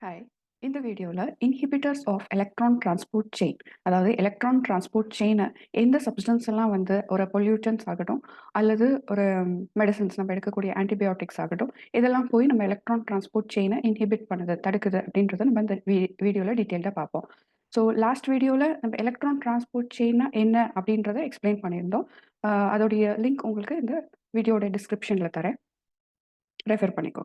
Hi. இந்த வீடியோவில் inhibitors of electron transport chain, அதாவது எலக்ட்ரான் டிரான்ஸ்போர்ட் செயினை எந்த சப்ஸ்டன்ஸ் எல்லாம் வந்து ஒரு பொல்யூட்டன்ஸ் ஆகட்டும், அல்லது ஒரு மெடிசன்ஸ் நம்ம எடுக்கக்கூடிய ஆன்டிபயோட்டிக்ஸ் ஆகட்டும், இதெல்லாம் போய் நம்ம எலக்ட்ரான் டிரான்ஸ்போர்ட் செயினை இன்ஹிபிட் பண்ணுது, தடுக்குது அப்படின்றத நம்ம இந்த வீடியோவில் டீட்டெயில்டாக பார்ப்போம். ஸோ லாஸ்ட் வீடியோவில் நம்ம எலக்ட்ரான் டிரான்ஸ்போர்ட் செயின்னா என்ன அப்படின்றத எக்ஸ்பிளைன் பண்ணியிருந்தோம். அதோடைய லிங்க் உங்களுக்கு இந்த வீடியோட டிஸ்கிரிப்ஷனில் தரேன், ரெஃபர் பண்ணிக்கோ.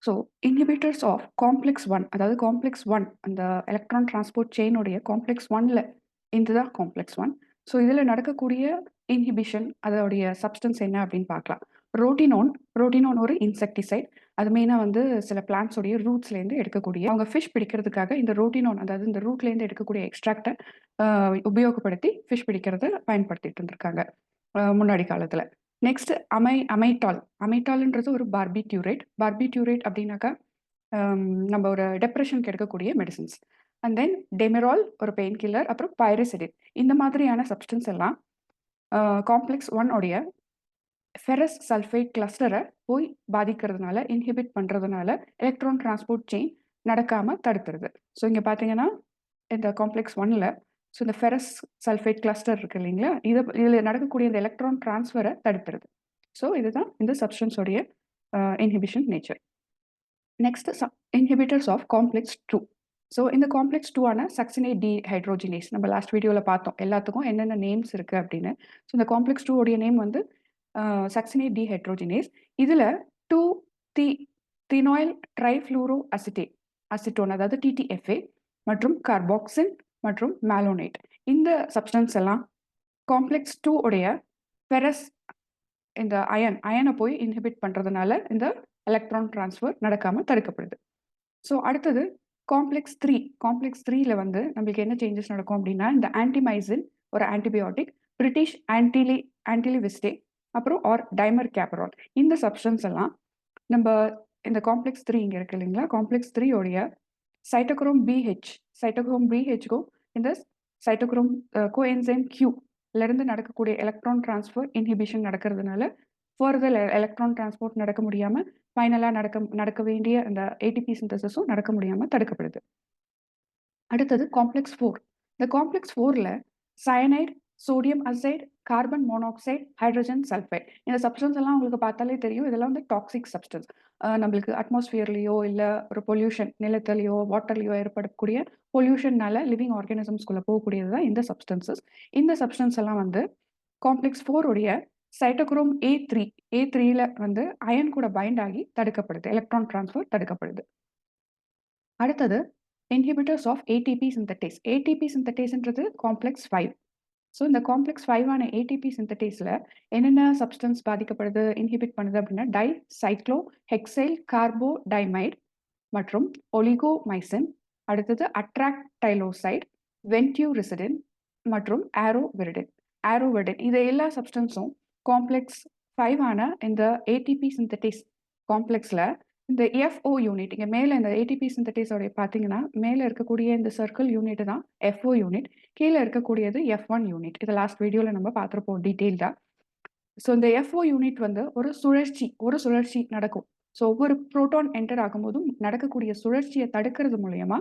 So inhibitors of complex one, அதாவது காம்ப்ளெக்ஸ் ஒன், அந்த எலக்ட்ரான் டிரான்ஸ்போர்ட் செயினுடைய காம்ப்ளெக்ஸ் ஒன்ல இதுதான் காம்ப்ளெக்ஸ் ஒன். ஸோ இதில் நடக்கக்கூடிய இன்ஹிபிஷன், அதோடைய சப்ஸ்டன்ஸ் என்ன அப்படின்னு பார்க்கலாம். ரோட்டினோன் ஒரு இன்செக்டிசைட். அது மெயினாக வந்து சில பிளான்ட்ஸோடைய ரூட்ஸ்லேருந்து எடுக்கக்கூடிய, அவங்க ஃபிஷ் பிடிக்கிறதுக்காக இந்த ரோட்டினோன், அதாவது இந்த ரூட்லேருந்து எடுக்கக்கூடிய எக்ஸ்ட்ராக்டை உபயோகப்படுத்தி ஃபிஷ் பிடிக்கிறத பயன்படுத்திட்டு இருந்திருக்காங்க முன்னாடி காலத்தில். நெக்ஸ்ட் அமைட்டால்ன்றது ஒரு பார்பிட்யூரேட் அப்படின்னாக்கா நம்ம ஒரு டெப்ரெஷனுக்கு எடுக்கக்கூடிய மெடிசின்ஸ். அண்ட் தென் டெமெரால் ஒரு பெயின் கில்லர், அப்புறம் பைரசிடின். இந்த மாதிரியான சப்ஸ்டன்ஸ் எல்லாம் காம்ப்ளெக்ஸ் ஒன் உடைய ஃபெரஸ் சல்ஃபைட் கிளஸ்டரை போய் பாதிக்கிறதுனால, இன்ஹிபிட் பண்ணுறதுனால எலக்ட்ரான் டிரான்ஸ்போர்ட் செயின் நடக்காமல் தடுத்துருது. ஸோ இங்கே பார்த்தீங்கன்னா இந்த காம்ப்ளெக்ஸ் ஒன்ல ஸோ இந்த ஃபெரஸ் சல்ஃபைட் கிளஸ்டர் இருக்கு இல்லைங்களா, இதில் நடக்கக்கூடிய இந்த எலக்ட்ரான் டிரான்ஸ்ஃபரை தடுத்துருது. ஸோ இதுதான் இந்த சப்ஸ்டன்ஸோடைய inhibition nature. Next inhibitors of complex two. So இந்த காம்ப்ளெக்ஸ் டூ ஆன சக்சினேட் டி ஹைட்ரோஜினேஸ் நம்ம லாஸ்ட் வீடியோவில் பார்த்தோம், எல்லாத்துக்கும் என்னென்ன நேம்ஸ் இருக்குது அப்படின்னு. ஸோ இந்த காம்ப்ளெக்ஸ் டூ உடைய நேம் வந்து சக்சினேட் டி ஹைட்ரோஜினேஸ். இதில் 2-தினாயில் ட்ரைஃப்ளூரோ அசிட்டோன், அதாவது TTFA, மற்றும் கார்பாக்சின் மற்றும் மேலோனேட், இந்த சப்ஸ்டன்ஸ் எல்லாம் காம்ப்ளெக்ஸ் டூ உடைய ஃபெரஸ், இந்த அயனை போய் இன்ஹிபிட் பண்ணுறதுனால இந்த எலக்ட்ரான் டிரான்ஸ்ஃபர் நடக்காமல் தடுக்கப்படுது. ஸோ அடுத்தது காம்ப்ளெக்ஸ் த்ரீல வந்து நம்மளுக்கு என்ன சேஞ்சஸ் நடக்கும் அப்படின்னா, இந்த ஆன்டிமைசின் ஒரு ஆன்டிபயோட்டிக், பிரிட்டிஷ் ஆன்டிலிவிஸ்டே, அப்புறம் டைமர் கேப்பரால், இந்த சப்ஸ்டன்ஸ் எல்லாம் நம்ம இந்த காம்ப்ளெக்ஸ் த்ரீ இங்கே இருக்கு இல்லைங்களா, காம்ப்ளெக்ஸ் த்ரீ உடைய சைட்டோக்ரோம் பிஹெச்க்கும் இந்த சைட்டோக்ரோம் கோஎன்சைம் Q-லேருந்து நடக்கக்கூடிய எலக்ட்ரான் டிரான்ஸ்ஃபர் இன்ஹிபிஷன் நடக்கிறதுனால ஃபர்தர் எலக்ட்ரான் டிரான்ஸ்போர்ட் நடக்க முடியாமல், ஃபைனலாக நடக்க வேண்டிய அந்த ATP சிந்தசிஸும் நடக்க முடியாமல் தடுக்கப்படுது. அடுத்தது காம்ப்ளெக்ஸ் ஃபோர். இந்த காம்ப்ளெக்ஸ் ஃபோரில் cyanide, sodium aside, carbon monoxide, hydrogen sulphide, இந்த சப்ஸ்டன்ஸ் எல்லாம் உங்களுக்கு பார்த்தாலே தெரியும், இதெல்லாம் வந்து டாக்ஸிக் சப்ஸ்டன்ஸ். நம்மளுக்கு அட்மாஸ்பியர்லேயோ இல்லை ஒரு பொல்யூஷன், நிலத்திலையோ வாட்டர்லையோ ஏற்படக்கூடிய பொல்யூஷன்னால லிவிங் ஆர்கானிசம்ஸ்குள்ளே போகக்கூடியது தான் இந்த சப்ஸ்டன்சஸ். இந்த சப்ஸ்டன்ஸ் எல்லாம் வந்து காம்ப்ளெக்ஸ் ஃபோர் உடைய சைட்டோக்ரோம் A3ல வந்து அயன் கூட பைண்ட் ஆகி தடுக்கப்படுது, எலக்ட்ரான் டிரான்ஸ்ஃபர் தடுக்கப்படுது. அடுத்தது இன்ஹிபிட்டர்ஸ் ஆஃப் ATP சிந்தட்டேஸ்ன்றது காம்ப்ளெக்ஸ் 5. ஸோ இந்த காம்ப்ளெக்ஸ் 5ஆன ATP சிந்தட்டேஸில் என்னென்ன சப்ஸ்டன்ஸ் பாதிக்கப்படுது, இன்ஹிபிட் பண்ணுது அப்படின்னா, டைசைக்ளோஹெக்சைல் கார்போடைமைடு மற்றும் ஒலிகோமைசின், அடுத்தது அட்ராக்டைலோசைட், வென்டியூரிசிடின் மற்றும் ஆரோவெரிடின். இது எல்லா சப்ஸ்டன்ஸும் காம்ப்ளெக்ஸ் 5ஆன இந்த ATP சிந்தட்டேஸ் காம்ப்ளெக்ஸில் இந்த FO யூனிட், இங்கே மேலே இந்த ATP சிந்தட்டேஸோடைய பார்த்தீங்கன்னா மேலே இருக்கக்கூடிய இந்த சர்க்கிள் யூனிட் தான் FO யூனிட், கீழே இருக்கக்கூடியது F1 யூனிட். இதை லாஸ்ட் வீடியோவில் நம்ம பார்த்துருப்போம் டீட்டெயில்டாக. ஸோ இந்த FO யூனிட் வந்து ஒரு சுழற்சி நடக்கும். ஸோ ஒவ்வொரு புரோட்டான் என்டர் ஆகும்போதும் நடக்கக்கூடிய சுழற்சியை தடுக்கிறது மூலயமா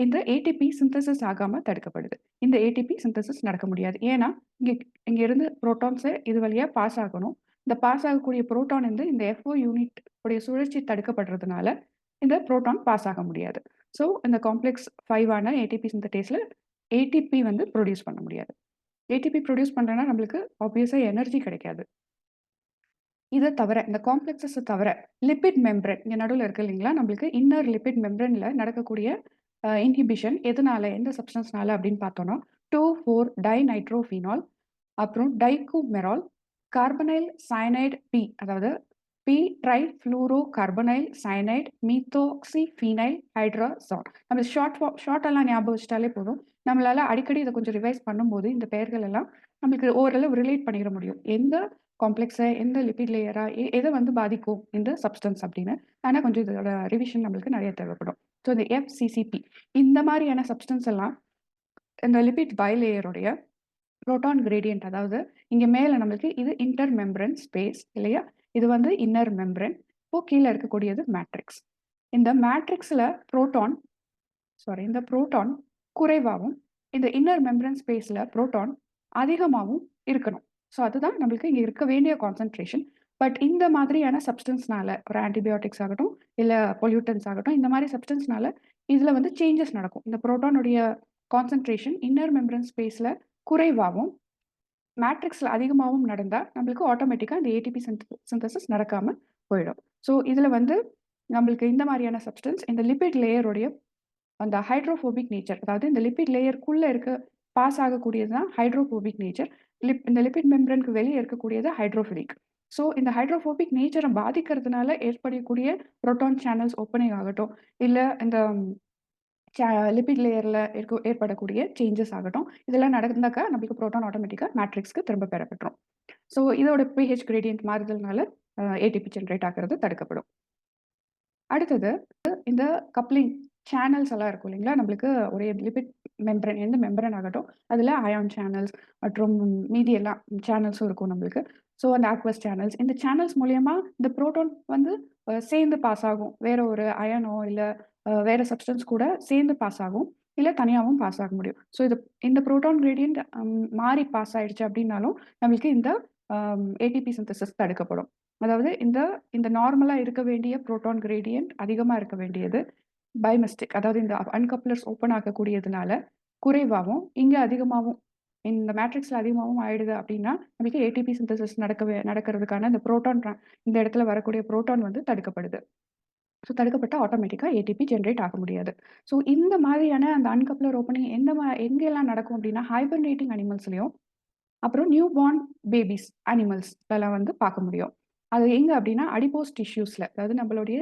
இந்த ATP சிந்தசிஸ் ஆகாமல் தடுக்கப்படுது. இந்த ATP சிந்தசிஸ் நடக்க முடியாது, ஏன்னா இங்கே இருந்து புரோட்டான்ஸை இது வழியாக பாஸ் ஆகணும். இந்த பாஸ் ஆகக்கூடிய புரோட்டான் வந்து இந்த FO யூனிட் உடைய சுழற்சி தடுக்கப்படுறதுனால இந்த புரோட்டான் பாஸ் ஆக முடியாது. ஸோ இந்த காம்ப்ளெக்ஸ் 5ஆன ATP சிந்தட்டேஸில் ATP வந்து ப்ரொடியூஸ் பண்ண முடியாது. ATP ப்ரொடியூஸ் பண்ணுறதுனா நம்மளுக்கு ஆப்வியஸாக எனர்ஜி கிடைக்காது. இதை தவிர, இந்த காம்ப்ளெக்ஸஸை தவிர லிபிட் மெம்ப்ரேன் இங்கே நடுவில் இருக்கு இல்லைங்களா, நம்மளுக்கு இன்னர் லிபிட் மெம்ப்ரேனில் நடக்கக்கூடிய இன்ஹிபிஷன் எதனால, எந்த சப்ஸ்டன்ஸ்னால அப்படின்னு பார்த்தோன்னா, 2,4-டைநைட்ரோஃபினால், அப்புறம் டைகூமெரால், கார்பனைல் சயனைடு P, அதாவது P-ட்ரைஃப்ளூரோ கார்பனைல் சயனைடு மீத்தோக்சிஃபீனைல் ஹைட்ராசான். நம்ம ஷார்ட்டெல்லாம் ஞாபகம் வச்சிட்டாலே போதும். நம்மளால அடிக்கடி இதை கொஞ்சம் ரிவைஸ் பண்ணும்போது இந்த பெயர்கள் எல்லாம் நம்மளுக்கு ஓரளவு ரிலேட் பண்ணிட முடியும், எந்த காம்ப்ளெக்ஸை, எந்த லிபிட் லேயரா, எதை வந்து பாதிக்கும் இந்த சப்ஸ்டன்ஸ் அப்படின்னு. ஆனால் கொஞ்சம் இதோட ரிவிஷன் நம்மளுக்கு நிறைய தேவைப்படும். ஸோ இந்த FCCP, இந்த மாதிரியான சப்ஸ்டன்ஸ் எல்லாம் இந்த லிபிட் பைலேயருடைய புரோட்டான் கிரேடியன்ட், அதாவது இங்கே மேலே நம்மளுக்கு இது இன்டர் மெம்பரன் ஸ்பேஸ் இல்லையா, இது வந்து இன்னர் மெம்பரன். இப்போ கீழே இருக்கக்கூடியது மேட்ரிக்ஸ். இந்த மேட்ரிக்ஸில் இந்த புரோட்டான் குறைவாகவும் இந்த இன்னர் மெம்பரன் ஸ்பேஸில் புரோட்டான் அதிகமாகவும் இருக்கணும். ஸோ அதுதான் நம்மளுக்கு இங்கே இருக்க வேண்டிய கான்சன்ட்ரேஷன். பட் இந்த மாதிரியான சப்ஸ்டன்ஸ்னால ஒரு ஆன்டிபயோட்டிக்ஸ் ஆகட்டும் இல்லை பொல்யூட்டன்ஸ் ஆகட்டும், இந்த மாதிரி சப்ஸ்டன்ஸ்னால இதில் வந்து சேஞ்சஸ் நடக்கும். இந்த புரோட்டானுடைய கான்சன்ட்ரேஷன் இன்னர் மெம்பரன் ஸ்பேஸில் குறைவாகவும் மேட்ரிக்ஸில் அதிகமாகவும் நடந்தால் நம்மளுக்கு ஆட்டோமேட்டிக்காக இந்த ஏடிபி சிந்தசிஸ் நடக்காமல் போயிடும். ஸோ இதில் வந்து நம்மளுக்கு இந்த மாதிரியான சப்ஸ்டன்ஸ் இந்த லிபிட் லேயருடைய அந்த ஹைட்ரோஃபோபிக் நேச்சர், அதாவது இந்த லிபிட் லேயருக்குள்ளே பாஸ் ஆகக்கூடியது தான் ஹைட்ரோஃபோபிக் நேச்சர். இந்த லிபிட் மெம்பரனுக்கு வெளியே இருக்கக்கூடியது ஹைட்ரோஃபிலிக். ஸோ இந்த ஹைட்ரோஃபோபிக் நேச்சரை பாதிக்கிறதுனால ஏற்படக்கூடிய புரோட்டான் சேனல்ஸ் ஓப்பனிங் ஆகட்டும், இல்லை இந்த லிபிட் லேயரில் ஏற்படக்கூடிய சேஞ்சஸ் ஆகட்டும், இதெல்லாம் நடந்தாக்கா நம்மளுக்கு புரோட்டான் ஆட்டோமேட்டிக்காக மேட்ரிக்ஸ்க்கு திரும்ப பெறப்பட்டுரும். ஸோ இதோட பிஹெச் கிரேடியன்ட் மாறுதல்னால ஏடிபி ஜென்ரேட் ஆகிறது தடுக்கப்படும். அடுத்தது இந்த கப்ளிங் சேனல்ஸ் எல்லாம் இருக்கும் இல்லைங்களா, நம்மளுக்கு ஒரே லிபிட் மெம்பரன் எந்த மெம்பரன் ஆகட்டும் அதில் அயான் சேனல்ஸ் மற்றும் மீதி எல்லாம் சேனல்ஸும் இருக்கும் நம்மளுக்கு. ஸோ அந்த ஆக்வஸ் சேனல்ஸ், இந்த சேனல்ஸ் மூலயமா இந்த புரோட்டான் வந்து சேர்ந்து பாஸ் ஆகும். வேற ஒரு அயனோ இல்லை வேற சப்ஸ்டன்ஸ் கூட சேர்ந்து பாஸ் ஆகும், இல்லை தனியாகவும் பாஸ் ஆக முடியும். ஸோ இந்த புரோட்டான் கிரேடியன்ட் மாறி பாஸ் ஆயிடுச்சு அப்படின்னாலும் நம்மளுக்கு இந்த ஏடிபி சிந்தசிஸ் தடுக்கப்படும். அதாவது இந்த நார்மலாக இருக்க வேண்டிய புரோட்டான் கிரேடியன்ட் அதிகமாக இருக்க வேண்டியது பைமெஸ்டிக், அதாவது இந்த அன்கப்ளர்ஸ் ஓப்பன் ஆகக்கூடியதுனால குறைவாகவும் இங்கே அதிகமாகவும் இந்த மேட்ரிக்ஸில் அதிகமாகவும் ஆயிடுது அப்படின்னா நமக்கு ஏடிபி சிந்தசிஸ் நடக்கிறதுக்கான இந்த புரோட்டான் இந்த இடத்துல வரக்கூடிய புரோட்டான் வந்து தடுக்கப்படுது. ஸோ தடுக்கப்பட்ட ஆட்டோமேட்டிக்காக ஏடிபி ஜென்ரேட் ஆக முடியாது. ஸோ இந்த மாதிரியான அந்த அன்கப்ளர் ஓப்பனிங் எங்கெல்லாம் நடக்கும் அப்படின்னா ஹைபர்னேட்டிங் அனிமல்ஸ்லையும் அப்புறம் நியூ பார்ன் பேபிஸ் அனிமல்ஸ்லாம் வந்து பார்க்க முடியும். அது எங்கே அப்படின்னா அடிப்போஸ் டிஷ்யூஸில், அதாவது நம்மளுடைய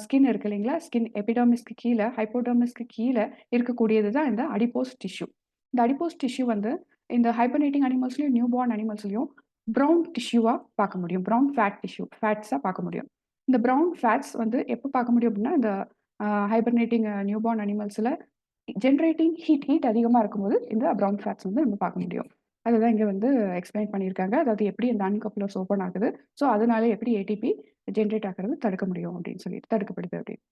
ஸ்கின் இருக்கு இல்லைங்களா, ஸ்கின் எபிடர்மிஸ்க்கு கீழே ஹைப்போடர்மிஸ்க்கு கீழே இருக்கக்கூடியது தான் இந்த அடிப்போஸ் டிஷ்யூ. இந்த அடிப்போஸ் டிஷ்யூ வந்து இந்த ஹைபர்னேட்டிங் அனிமல்ஸ்லையும் நியூ பார்ன் அனிமல்ஸ்லையும் ப்ரௌன் டிஷ்யூவாக பார்க்க முடியும். ப்ரௌன் ஃபேட்ஸாக பார்க்க முடியும். இந்த ப்ரௌன் ஃபேட்ஸ் வந்து எப்போ பார்க்க முடியும் அப்படின்னா இந்த ஹைபர்னேட்டிங் நியூ பார்ன் அனிமல்ஸில் ஜென்ரேட்டிங் ஹீட் அதிகமாக இருக்கும்போது இந்த ப்ரௌன் ஃபேட்ஸ் வந்து நம்ம பார்க்க முடியும். அதுதான் இங்கே வந்து எக்ஸ்பிளைன் பண்ணியிருக்காங்க. அதாவது எப்படி இந்த அன்கப்ளர்ஸ் ஓப்பன் ஆகுது, ஸோ அதனால எப்படி ஏடிபி ஜென்ரேட் ஆகிறது தடுக்க முடியும் அப்படின்னு சொல்லிட்டு தடுக்கப்படுது அப்படின்னு.